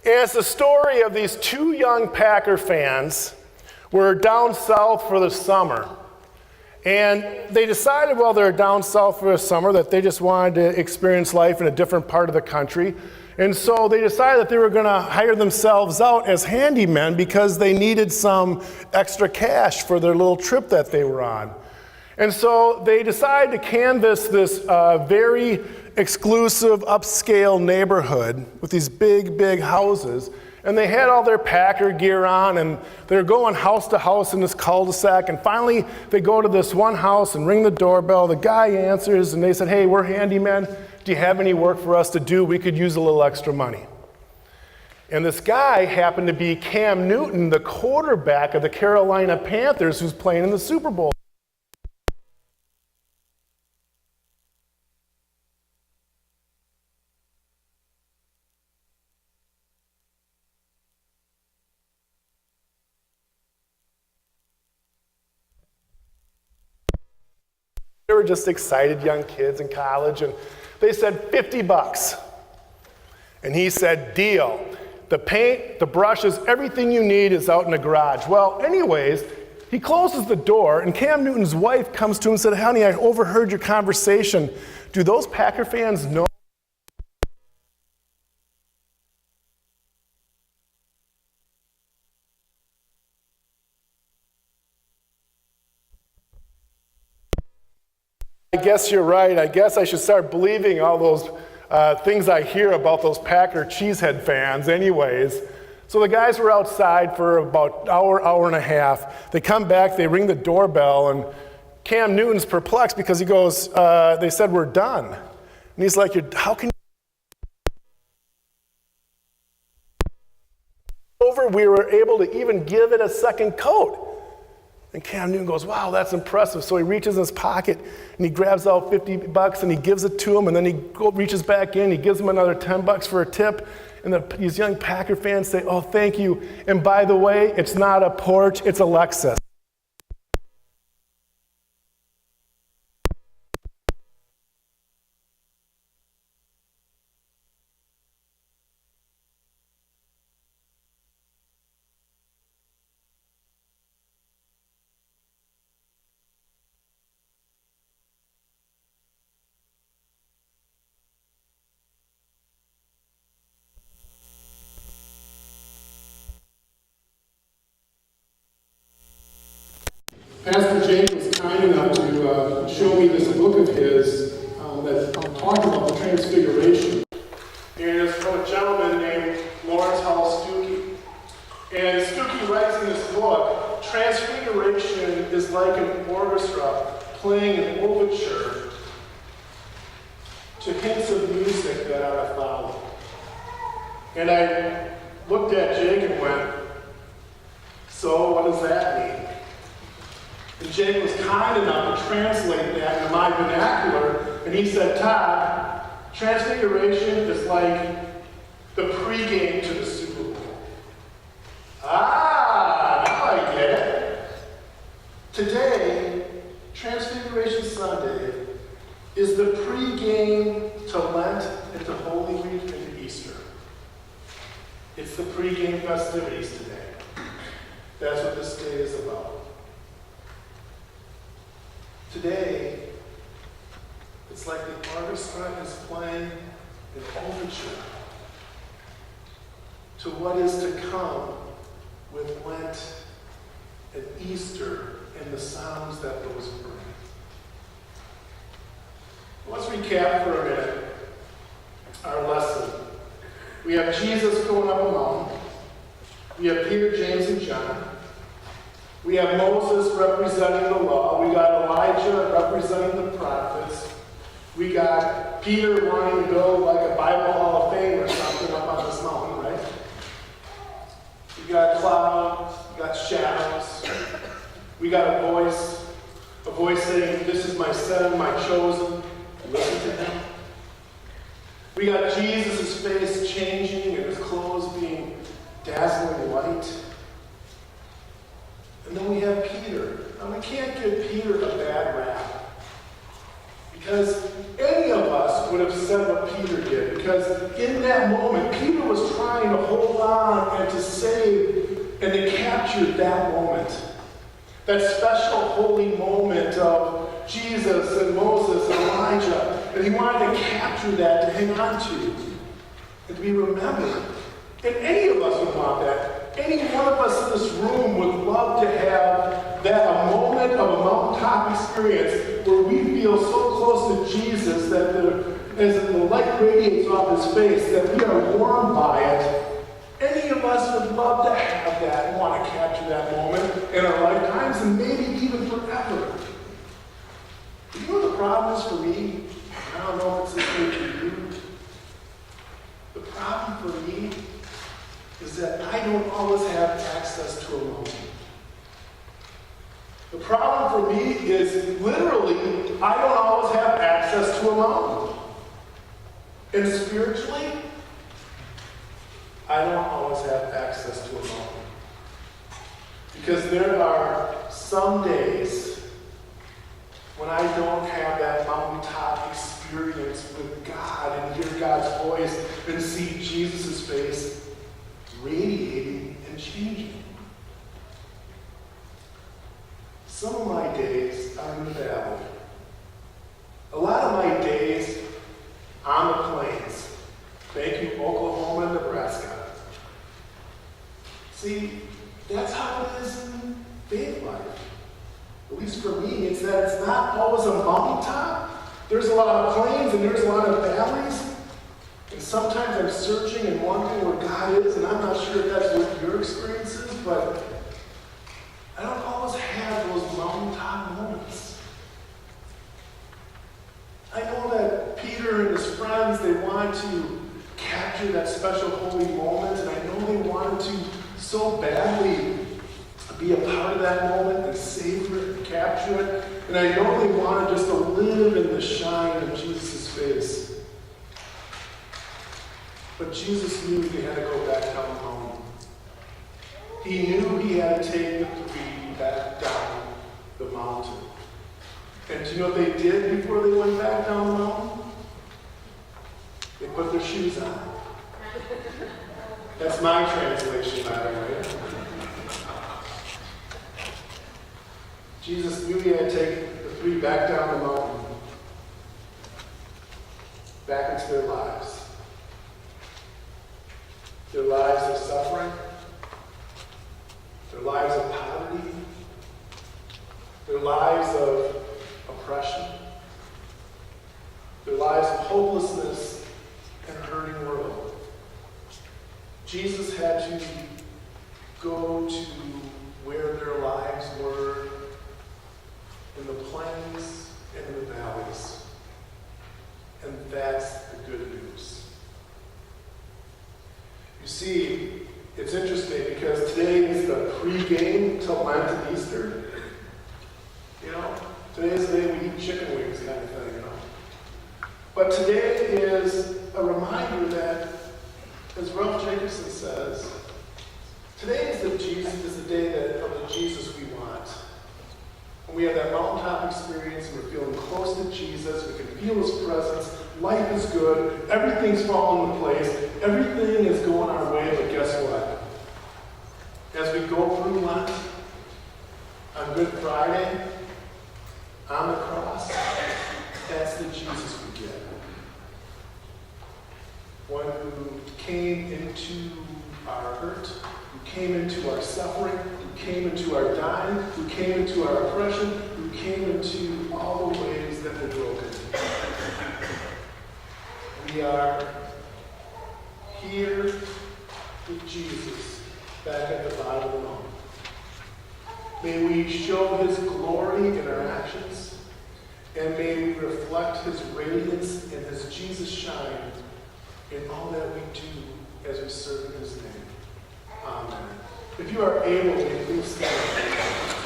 And it's the story of these two young Packer fans were down south for the summer. And they decided while they were down south for the summer that they just wanted to experience life in a different part of the country. And so they decided that they were going to hire themselves out as handymen because they needed some extra cash for their little trip that they were on. And so they decided to canvass this very exclusive, upscale neighborhood with these big, big houses. And they had all their Packer gear on, and they're going house to house in this cul-de-sac. And finally, they go to this one house and ring the doorbell. The guy answers, and they said, "Hey, we're handymen. Do you have any work for us to do? We could use a little extra money." And this guy happened to be Cam Newton, the quarterback of the Carolina Panthers, who's playing in the Super Bowl. They were just excited young kids in college, and they said $50. And he said, "Deal. The paint, the brushes, everything you need is out in the garage." Well, anyways, he closes the door, and Cam Newton's wife comes to him and said, "Honey, I overheard your conversation. Do those Packer fans know?" "I guess you're right. I guess I should start believing all those things I hear about those Packer cheesehead fans anyways." So the guys were outside for about an hour and a half. They come back, they ring the doorbell, and Cam Newton's perplexed because he goes, "They said we're done." And he's like, "How can you?" We were able to even give it a second coat. And Cam Newton goes, "Wow, that's impressive." So he reaches in his pocket and he grabs out $50 and he gives it to him, and then he reaches back in, he gives him another $10 for a tip. And these young Packer fans say, "Oh, thank you. And by the way, it's not a Porsche, it's a Lexus." Pastor Jake was kind enough to show me this book of his that talked about the Transfiguration. And it's from a gentleman named Lawrence Hall Stuckey. And Stuckey writes in this book, Transfiguration is like an orchestra playing an overture to hints of music that are to follow. And I looked at Jake and went, "So what does that mean?" And Jake was kind enough to translate that into my vernacular, and he said, "Todd, Transfiguration is like the pregame to the Super Bowl." Ah, now I get it. Today, Transfiguration Sunday is the pregame to Lent and to Holy Week and to Easter. It's the pregame festivities today. That's what this day is about. Today, it's like the orchestra is playing an overture to what is to come with Lent and Easter and the sounds that those bring. Let's recap for a minute our lesson. We have Jesus going up a mountain. We have Peter, James, and John. We have Moses representing the law. We got Elijah representing the prophets. We got Peter wanting to build like a Bible Hall of Fame or something up on this mountain, right? We got clouds, we got shadows. We got a voice saying, "This is my son, my chosen. Listen to him." We got Jesus' face changing and his clothes being dazzling white. And then we have Peter. Now, we can't give Peter a bad rap, because any of us would have said what Peter did. because in that moment, Peter was trying to hold on and to save and to capture that moment. That special holy moment of Jesus and Moses and Elijah. And he wanted to capture that, to hang on to, and to be remembered. And any of us would want that. Any one of us in this room would love to have that, a moment of a mountaintop experience where we feel so close to Jesus that as the light radiates off his face, that we are warmed by it. Any of us would love to have that and want to capture that moment in our lifetimes and maybe even forever. You know what the problem is for me? I don't know if it's this way for you. The problem for me is that I don't always have access to a moment. The problem for me is literally I don't always have access to a moment. And spiritually, I don't always have access to a moment. Because there are some days when I don't have that mountaintop experience with God and hear God's voice and see Jesus' face radiating and changing. Some of my days are in the valley. A lot of my days on the plains. Thank you, Oklahoma and Nebraska. See, that's how it is in faith life. At least for me, it's that it's not always a mountaintop. There's a lot of plains and there's a lot of valleys. And sometimes I'm searching and wondering where God is, and I'm not sure if that's what your experience is, but I don't always have those mountaintop moments. I know that Peter and his friends, they wanted to capture that special holy moment, and I know they wanted to so badly be a part of that moment and savor it and capture it. And I know they wanted just to live in the shine of Jesus' face. But Jesus knew he had to go back down home. He knew he had to take the three back down the mountain. And do you know what they did before they went back down the mountain? They put their shoes on. That's my translation, by the way. Jesus knew he had to take the three back down the mountain, back into their lives. Their lives of suffering, their lives of poverty, their lives of oppression, their lives of hopelessness and a hurting world. Jesus had to go to where their lives were, in the plains and in the valleys. And that's the good news. You see, it's interesting because today is the pre-game to Lent and Easter. You know, today is the day we eat chicken wings kind of thing, you know. But today is a reminder that, as Ralph Jacobson says, today is the day of the Jesus we want. When we have that mountaintop experience and we're feeling close to Jesus, we can feel his presence, life is good, everything's falling into place, everything is going our way, but guess what? As we go through Lent, on Good Friday, on the cross, that's the Jesus we get. One who came into our hurt, who came into our suffering, who came into our dying, who came into our oppression, who came into all the ways that we're broken. We are here with Jesus back at the bottom of the mountain. May we show his glory in our actions, and may we reflect his radiance and his Jesus shine in all that we do as we serve in his name. Amen. If you are able, please stand.